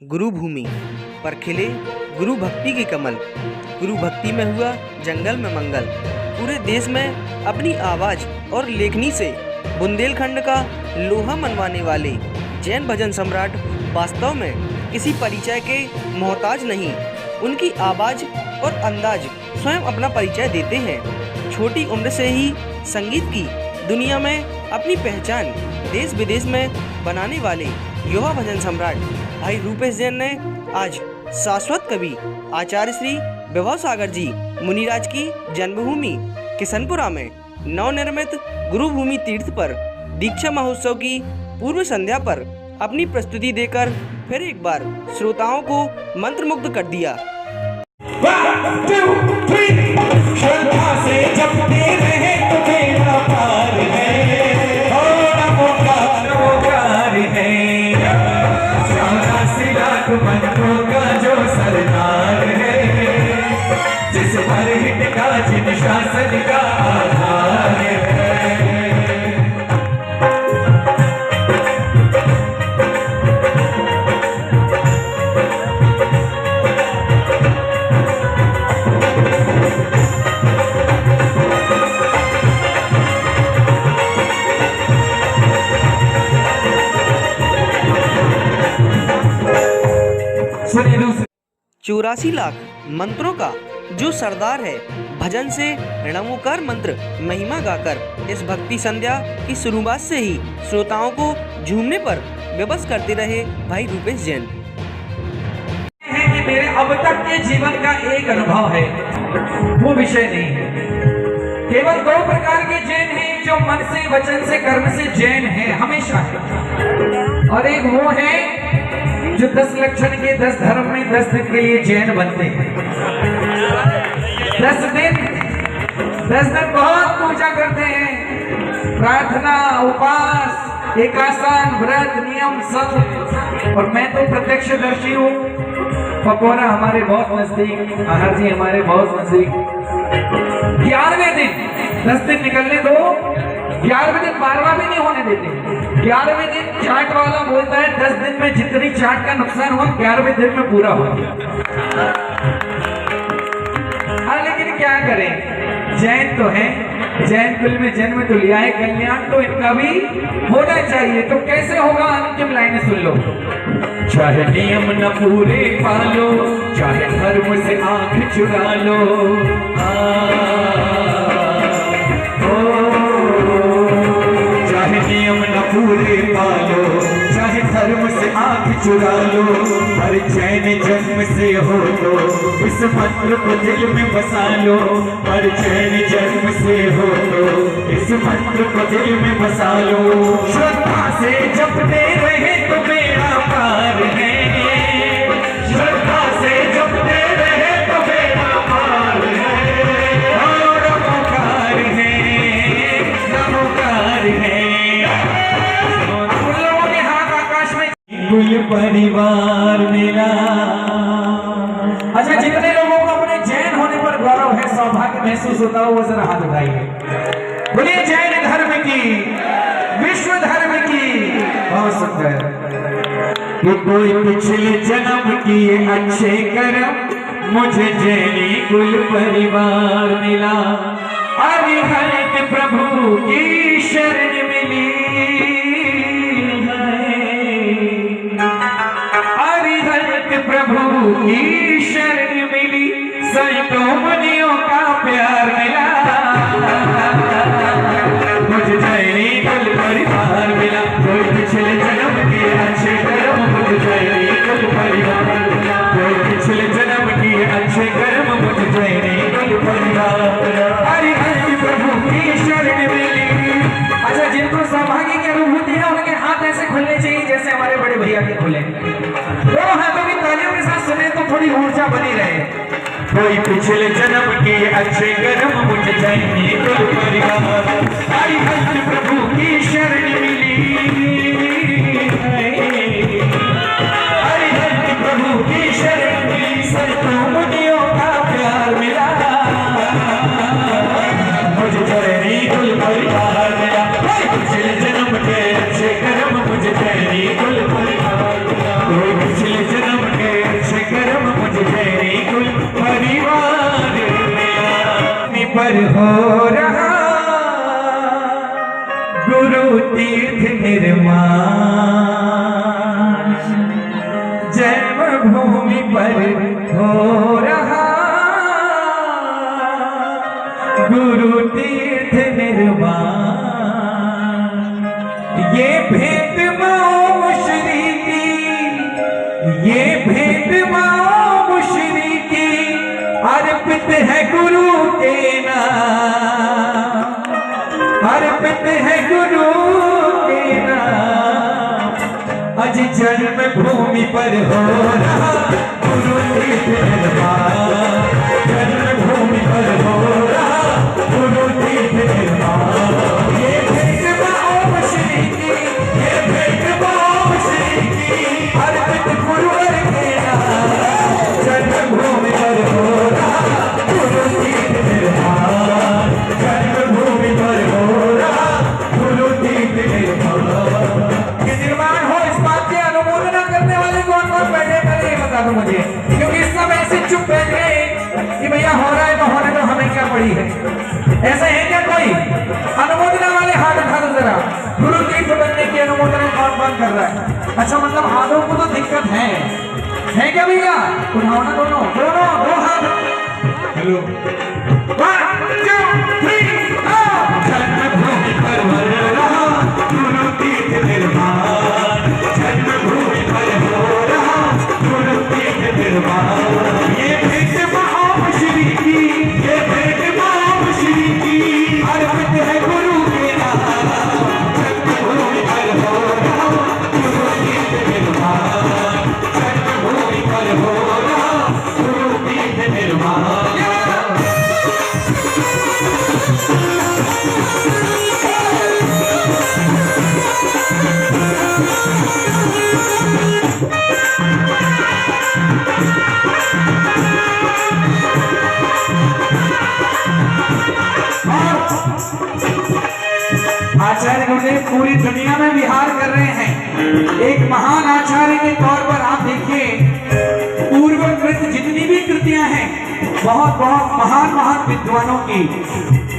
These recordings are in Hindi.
गुरु भूमि पर खिले गुरु भक्ति के कमल। गुरु भक्ति में हुआ जंगल में मंगल। पूरे देश में अपनी आवाज़ और लेखनी से बुंदेलखंड का लोहा मनवाने वाले जैन भजन सम्राट वास्तव में किसी परिचय के मोहताज नहीं। उनकी आवाज़ और अंदाज स्वयं अपना परिचय देते हैं। छोटी उम्र से ही संगीत की दुनिया में अपनी पहचान देश विदेश में बनाने वाले युवा भजन सम्राट भाई रूपेश जैन ने आज शाश्वत कवि आचार्य श्री विभव सागर जी मुनिराज की जन्मभूमि किशनपुरा में नवनिर्मित गुरु भूमि तीर्थ पर दीक्षा महोत्सव की पूर्व संध्या पर अपनी प्रस्तुति देकर फिर एक बार श्रोताओं को मंत्रमुग्ध कर दिया। जिस पर हिट का जिन शासन का आधार है। चौरासी लाख मंत्रों का जो सरदार है, भजन से रणमोकार मंत्र महिमा गाकर इस भक्ति संध्या की शुरुआत से ही श्रोताओं को झूमने पर विवश करते रहे भाई रूपेश जैन। कि मेरे अब तक के जीवन का एक अनुभव है, वो विषय नहीं है। केवल दो प्रकार के जैन हैं, जो मन से वचन से कर्म से जैन है हमेशा, और एक वो है जो 10 लक्षण के 10 धर्म में 10 दिन के लिए जैन बनते हैं। 10 दिन बहुत पूजा करते हैं, प्रार्थना, उपास, एकासन, व्रत, नियम सब। और मैं तो प्रत्यक्षदर्शी हूँ। पकोरा हमारे बहुत नजदीक, आहार जी हमारे बहुत नजदीक। 11वें दिन 10 दिन निकलने दो, 11वें दिन 12वां भी नहीं होने देते। 11वें दिन चाट वाला बोलता है 10 दिन में जितनी चाट का नुकसान हुआ 11वें दिन में पूरा हो गया। लेकिन क्या करें, जैन तो है, जैन कुल में जन्म तो लिया है, कल्याण तो इनका भी होना चाहिए। तो कैसे होगा, अंतिम लाइनें सुन लो। चाहे नियम न पूरे पालो, चाहे धर्म से आंख चुरा लो, चाहे नियम न पूरे पालो, चाहे धर्म से आंख चुरा लो, हर जैन जन्म से हो तो इस मंत्र को दिल में बसा लो। हर जैन जन्म से हो तो इस मंत्र को दिल में बसा लो। श्रद्धा से जपते रहे तो बेड़ा पार है, श्रद्धा से जपते रहे तो बेड़ा पार है। और नमोकार है, नमोकार है। कुल परिवार मेरा। अच्छा, जितने लोगों को अपने जैन होने पर गौरव है, सौभाग्य महसूस होता हो, वो जरा हाथ उठाइए। बोलिए जैन धर्म की, विश्व धर्म की। बहुत सुंदर। कि कोई पिछले जन्म किए अच्छे कर्म, मुझे जैनी कुल परिवार मिला। अरिहंत प्रभु की शरण मिली, प्रभु की शरण मिली, सैकड़ों मुनियों का प्यार मिला। मुझे जैनी कुल परिवार मिला, कोई पिछले जन्म के अच्छे कर्म, मुझे जैनी कुल परिवार मिला। कोई पिछले जन्म के अच्छे कर्म, मुझे जैनी कुल परिवार मिला। हरि प्रभु की शरण मिली। अच्छा, जिनको सौभाग्य की अनुभूति है उनके हाथ ऐसे खुलने चाहिए जैसे हमारे बड़े भैया के खुले। दोनों हाथों की तालियों के साथ सुने तो थोड़ी ऊर्जा बनी रहे। कोई पिछले जन्म के अच्छे कर्म, मुझे जैनी कुल परिवार। हरि प्रभु की शरण मिली, हरि प्रभु की शरण मिली, सैकड़ों मुनियों का प्यार मिला। मुझे जैनी कुल परिवार मिला, पिछले जन्म के अच्छे कर्म, मुझे जैनी कुल परिवार मिला। पिछले जन्म पर हो रहा गुरु तीर्थ निर्माण, जन्मभूमि पर हो रहा गुरु तीर्थ निर्माण। ये भेंट माओ मुशरिकी, ये भेंट माओ मुशरिकी अर्पित है गुरु के नाम, अर्पित है गुरु के नाम। अज जन्म भूमि पर हो रहा गुरु तीर्थ निर्माण, जन्म भूमि पर हो रहा गुरु तीर्थ निर्माण। ये भेंट माओ मुशरिकी, ये भेंट माओ मुशरिकी अर्पित गुरुवर के नाम, जन्म भूमि पर हो रहा गुरु तीर्थ निर्माण, जन्म भूमि पर हो रहा गुरु तीर्थ निर्माण। ये निर्माण हो इस बात की अनुमोदना करने वाले कौन कौन बैठे पहले ये बता दो मुझे, क्योंकि इस समय ऐसे चुप बैठ गए कि भैया हो रहा है तो होने दो, हमें क्या पड़ी है। ऐसा है क्या कोई अनुमोदना वाले? हाथ उठा दो जरा। गुरु तीर्थ बनने की अनुमोदना कौन कौन कर रहा है? अच्छा, मतलब हाथों को तो दिक्कत है क्या भैया? उठाओ ना दोनों दोनों दो हाथ। हेलो, 1 2 3 जन्मभूमि पर हो रहा गुरु तीर्थ निर्माण, जन्मभूमि पर हो रहा गुरु तीर्थ निर्माण। ये भेंट माओ मुशरिकी, ये भेंट माओ मुशरिकी अर्पित है गुरु के नाम, जन्मभूमि पर हो रहा गुरु तीर्थ निर्माण, जन्मभूमि पर हो रहा गुरु तीर्थ निर्माण। आचार्य गुरुदेव पूरी दुनिया में विहार कर रहे हैं। एक महान आचार्य के तौर पर आप देखिए, पूर्वकृत जितनी भी कृतियां हैं बहुत बहुत महान महान विद्वानों की,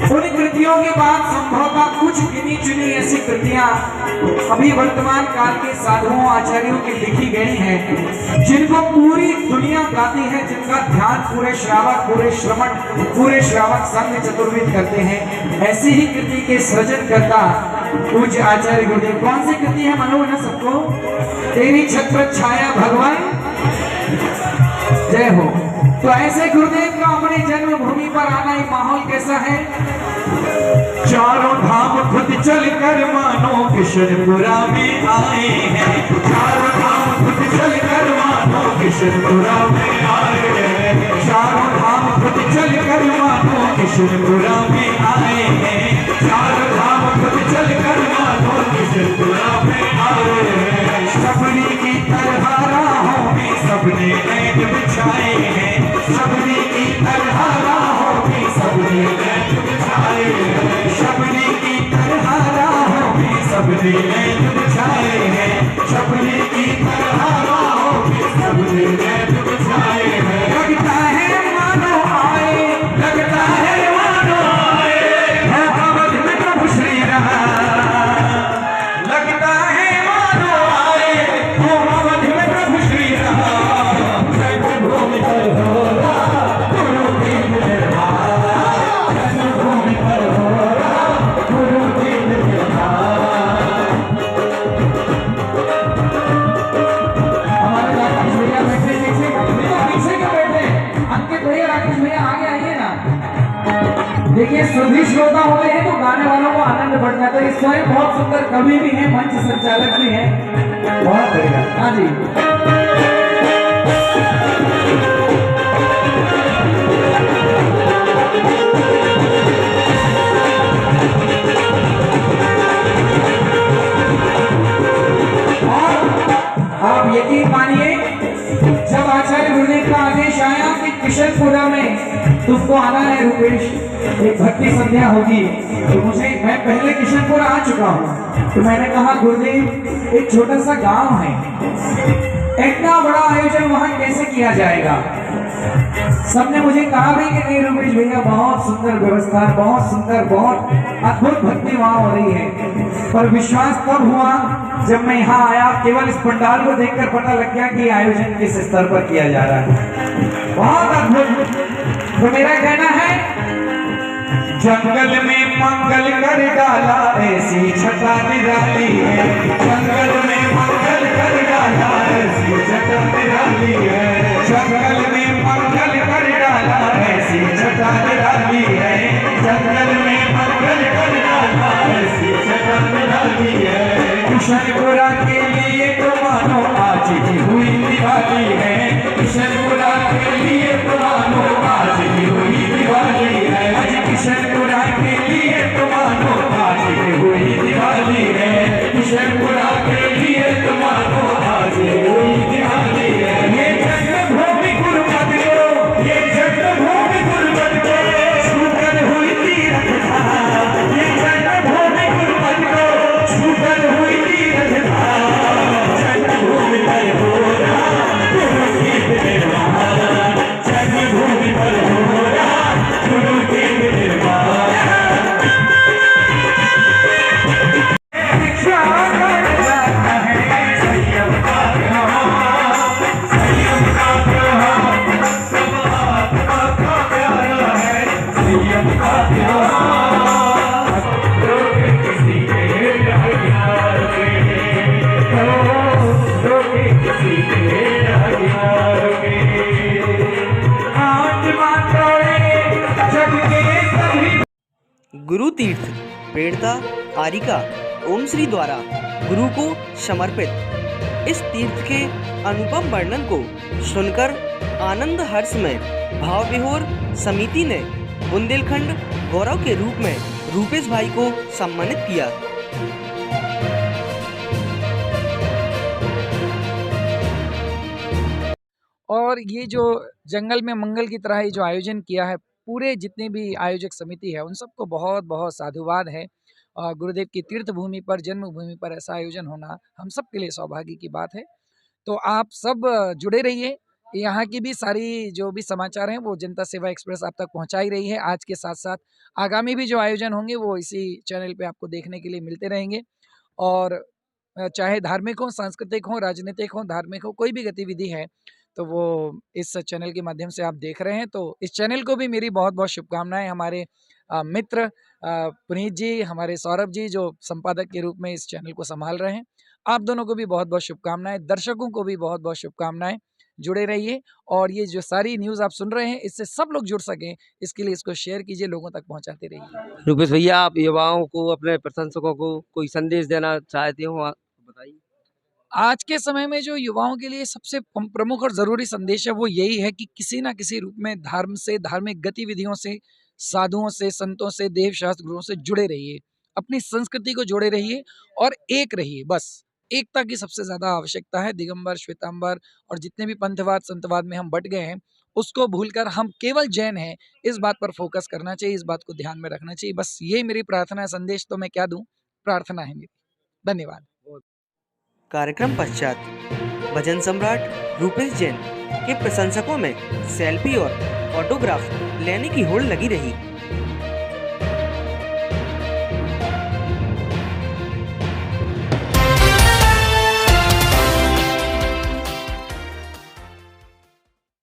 उन कृतियों के बाद संभवतः कुछ गिनी चुनी ऐसी कृतियां अभी वर्तमान काल के साधुओं आचार्यों की लिखी गई हैं, जिनको पूरी दुनिया गाती है, जिनका ध्यान पूरे श्रावक, पूरे श्रमण, पूरे श्रावक संघ चतुर्विद करते हैं। ऐसी ही कृति के सृजन करता पूज्य आचार्य गुरुदेव। कौन सी कृति है मालूम है सबको? तेरी छत्र छाया भगवान जय हो। तो ऐसे गुरुदेव का अपनी जन्मभूमि पर आना एक माहौल कैसा है? चारों धाम खुद चल कर मानो किशनपुरा में आए हैं, चारों धाम खुद चल कर मानो किशनपुरा में आए हैं, चारों धाम खुद चल कर मानो किशनपुरा में आए हैं, चारों धाम खुद चल कर मानो किशनपुरा में आए हैं। सबरी की तरह राहों में सबने नेट बिछाए हैं, सबरी की तरह राहों में सबने नेट बिछाए हैं, सबरी की तरह राहों में सबने नेट बिछाए हैं, सबरी की तरह राहों में सबने नेट बिछाए हैं। लगता है मानो आए, लगता है मानो आए है अवध में प्रभु श्री राम, लगता है मानो आए हो अवध में प्रभु श्री राम। जन्मभूमि पर हो रहा गुरु तीर्थ निर्माण, जन्मभूमि पर हो रहा गुरु तीर्थ निर्माण। हमारे राकेश भैया बैठे पीछे, पीछे क्यों बैठे? अंकित भैया, राकेश भैया आगे आइए ना। देखिए, सुधी श्रोता होते हैं तो गाने वालों को आनंद बढ़ जाता है। इस समय बहुत सुंदर कवि भी हैं, मंच संचालक भी हैं, बहुत बढ़िया। हाँ जी, आप यकीन मानिए, जब आचार्य गुरुदेव का आदेश आया कि किशनपुरा में तुमको आना है रूपेश, एक भक्ति संध्या होगी, तो मैं पहले किशनपुरा आ चुका हूँ, तो मैंने कहा गुरुदेव एक छोटा सा गांव है इतना बड़ा आयोजन वहां कैसे किया जाएगा। सबने मुझे कहा भी कि नहीं रुपेश भैया बहुत सुंदर व्यवस्था, बहुत सुंदर, बहुत अद्भुत भक्ति वहां हो रही है। पर विश्वास तब हुआ जब मैं यहाँ आया, केवल इस पंडाल को देखकर पता लग गया कि आयोजन किस स्तर पर किया जा रहा है, बहुत अद्भुत। तो मेरा कहना है जंगल में मंगल कर डाला ऐसी छटा निराली है, जंगल में मंगल कर डाला ऐसी छटा निराली है, जंगल में मंगल कर डाला ऐसी छटा निराली है, जंगल में मंगल कर डाला ऐसी छटा निराली है। किशनपुरा के लिए तो मानो आज ही हुई दिवाली है, किशनपुरा के लिए तो मानो आज ही हुई दिवाली है, किशनपुरा के लिए तो मानो आज ही हुई दिवाली है, किशनपुरा के लिए तो मानो आज ही हुई दिवाली है। ये जन्मभूमि गुरुमत को, ये जन्मभूमि गुरुमत को छूकर हुई तीरथ धाम, ये जन्मभूमि गुरुमत को छूकर हुई तीरथ धाम, जन्मभूमि पर हो रहा गुरु की निर्वाण, जन्मभूमि पर हो रहा गुरु की गुरु तीर्थ पेड़ता आरिका ओम श्री द्वारा गुरु को समर्पित इस तीर्थ के अनुपम वर्णन को सुनकर आनंद हर्ष में भाव विभोर समिति ने बुंदेलखंड गौरव के रूप में रूपेश भाई को सम्मानित किया। और ये जो जंगल में मंगल की तरह ये जो आयोजन किया है, पूरे जितने भी आयोजक समिति है उन सबको बहुत बहुत साधुवाद है। गुरुदेव की तीर्थ भूमि पर, जन्मभूमि पर ऐसा आयोजन होना हम सब के लिए सौभाग्य की बात है। तो आप सब जुड़े रहिए, यहाँ की भी सारी जो भी समाचार हैं वो जनता सेवा एक्सप्रेस आप तक पहुँचा ही रही है। आज के साथ साथ आगामी भी जो आयोजन होंगे वो इसी चैनल पे आपको देखने के लिए मिलते रहेंगे। और चाहे धार्मिक हो, सांस्कृतिक हो, राजनीतिक हो, धार्मिक हो, कोई भी गतिविधि है तो वो इस चैनल के माध्यम से आप देख रहे हैं। तो इस चैनल को भी मेरी बहुत बहुत शुभकामनाएं। हमारे मित्र पुनीत जी, हमारे सौरभ जी जो संपादक के रूप में इस चैनल को संभाल रहे हैं, आप दोनों को भी बहुत बहुत शुभकामनाएं। दर्शकों को भी बहुत बहुत शुभकामनाएं। जुड़े रहिए और ये जो सारी न्यूज़ आप सुन रहे हैं इससे सब लोग जुड़ सकें, इसके लिए इसको शेयर कीजिए, लोगों तक पहुंचाते रहिए। रूपेश भैया, आप युवाओं को, अपने प्रशंसकों को कोई संदेश देना चाहते हो, बताइए। आज के समय में जो युवाओं के लिए सबसे प्रमुख और ज़रूरी संदेश है वो यही है कि किसी ना किसी रूप में धर्म से, धार्मिक गतिविधियों से, साधुओं से, संतों से, देव शास्त्र गुरुओं से जुड़े रहिए, अपनी संस्कृति को जोड़े रहिए और एक रहिए। बस एकता की सबसे ज़्यादा आवश्यकता है। दिगंबर, श्वेतांबर और जितने भी पंथवाद संतवाद में हम बट गए हैं उसको भूलकर हम केवल जैन हैं, इस बात पर फोकस करना चाहिए, इस बात को ध्यान में रखना चाहिए। बस ये मेरी प्रार्थना है। संदेश तो मैं क्या दूं, प्रार्थना है मेरी। धन्यवाद। कार्यक्रम पश्चात भजन सम्राट रूपेश जैन के प्रशंसकों में सेल्फी और ऑटोग्राफ लेने की होड़ लगी रही।